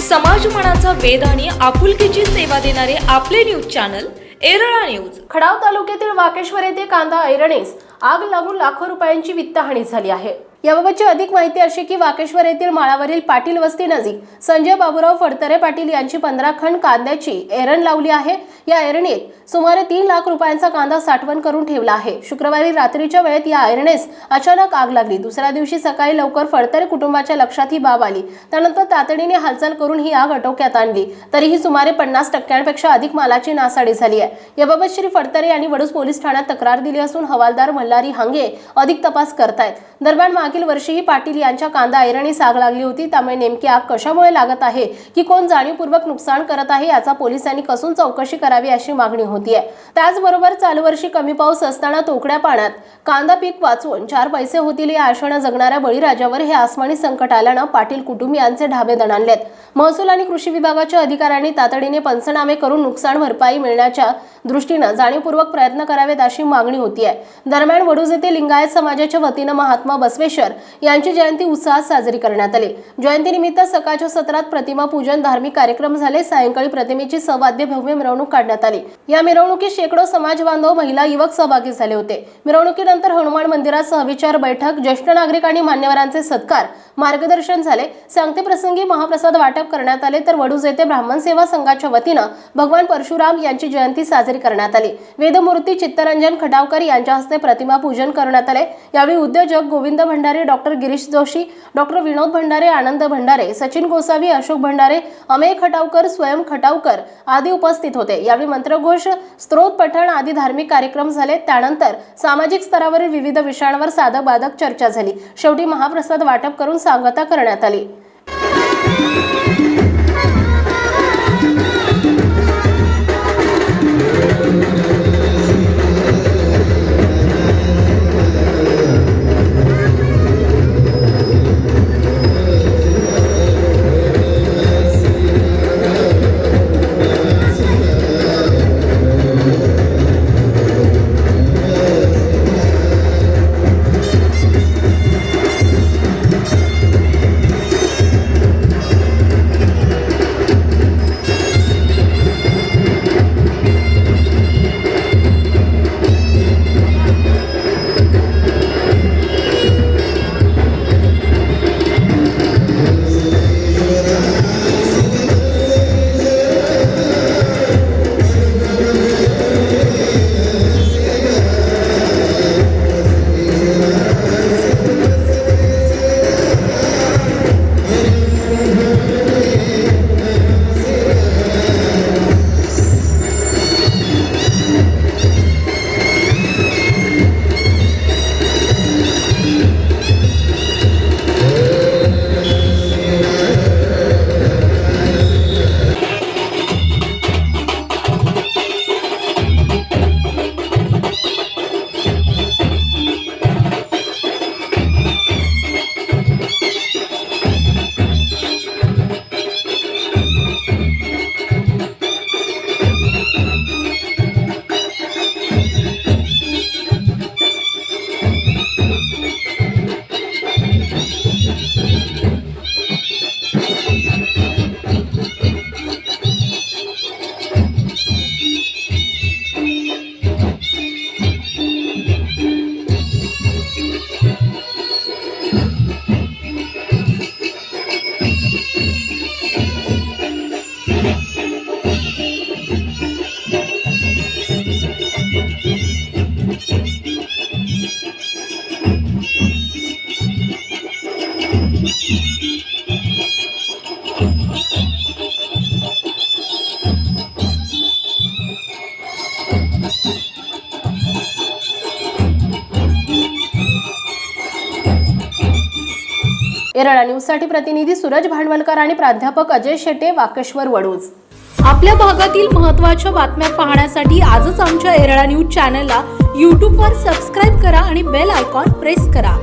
समाज मनाचा वेध आणि आपुलकीची सेवा देणारे आपले न्यूज चॅनल एरळा न्यूज। खडाव तालुक्यातील वाकेश्वर येथे कांदा ऐरणीस आग लागून लाखो रुपयांची वित्तहानी झाली आहे। याबाबतची अधिक माहिती अशी की वाकेश्वर येथील माळावरील पाटील वस्ती नजीक संजय बाबूराव फडतरे पाटील यांची 15 खंड कांद्याची ऐरण लावली आहे। या ऐरणीत सुमारे 3 लाख रुपयांचा कांदा साठवण करून ठेवला आहे। शुक्रवारी रात्रीच्या वेळेत या ऐरणीस अचानक आग लागली। दुसऱ्या दिवशी सकाळी लवकर फडतरे कुटुंबाच्या लक्षात ही बाब आली। त्यानंतर तातडीने हालचाल करून ही आग आटोक्यात आणली। तरीही सुमारे 50% अधिक मालाची नासाडी झाली आहे। याबाबत श्री फडतरे यांनी वडूज पोलीस ठाण्यात तक्रार दिली असून हवालदार मल्हारी हांगे अधिक तपास करतायत। दरम्यान मागील वर्षीही पाटील यांच्या कांदा ऐरणीस आग लागली होती। त्यामुळे नेमकी आग कशामुळे लागत आहे की कोण जाणीवपूर्वक नुकसान करत आहे याचा पोलिसांनी कसून चौकशी करावी अशी मागणी होती आहे। त्याचबरोबर चालू वर्षी कमी पाऊस असताना तोकड्या पाण्यात कांदा पीक वाचवून 4 पैसे होतील या आशेने जगणाऱ्या बळीराजावर हे आसमानी संकट आल्याने पाटील कुटुंबियांचे ढाबे दणाणलेत। महसूल आणि कृषी विभागाच्या अधिकाऱ्यांनी तातडीने पंचनामे करून नुकसान भरपाई मिळण्याच्या दृष्टीने जाणीवपूर्वक प्रयत्न करावेत अशी मागणी होती आहे। दरम्यान वडूज येथे लिंगायत समाजाच्या वतीने महात्मा बसवेश्वर यांची जयंती उत्साहात साजरी करण्यात आली। जयंतीनिमित्त सकाळच्या सत्रात प्रतिमा पूजन, धार्मिक कार्यक्रम झाले। सायंकाळी प्रतिमेची सवाद्य भव्य मिरवणूक काढण्यात आली। या मिरवणुकीत शेकडो समाज बांधव, महिला, युवक सहभागी झाले होते। मिरवणुकीनंतर हनुमान मंदिरात सहविचार बैठक, ज्येष्ठ नागरिक आणि मान्यवरांचे सत्कार, मार्गदर्शन झाले। सांगते प्रसंगी महाप्रसाद वाटप करण्यात आले। तर वडूज येथे ब्राह्मण सेवा संघाच्या वतीने भगवान परशुराम यांची जयंती साजरी करण्यात आली। वेदमूर्ती चित्तरंजन खटावकर यांच्या हस्ते प्रतिमा पूजन करण्यात आले। यावेळी उद्योजक गोविंद भंडारे, डॉक्टर गिरीश जोशी, डॉक्टर विनोद भंडारे, आनंद भंडारे, सचिन गोसावी, अशोक भंडारे, अमेय खटावकर, स्वयं खटावकर आदी उपस्थित होते। यावेळी मंत्रघोष, स्तोत्र पठण आदी धार्मिक कार्यक्रम झाले। त्यानंतर सामाजिक स्तरावरील विविध विषयांवर साधक बाधक चर्चा झाली। शेवटी महाप्रसाद वाटप करून सांगता करण्यात आली। एरळा न्यूजसाठी प्रतिनिधी सूरज भांडवलकर आणि प्राध्यापक अजय शेटे, वाकेश्वर, वडूज। आपल्या भागातील महत्त्वाच्या बातम्या पाहण्यासाठी आजच आमच्या एरळा न्यूज चॅनलला YouTube वर सबस्क्राइब करा आणि बेल आयकॉन प्रेस करा।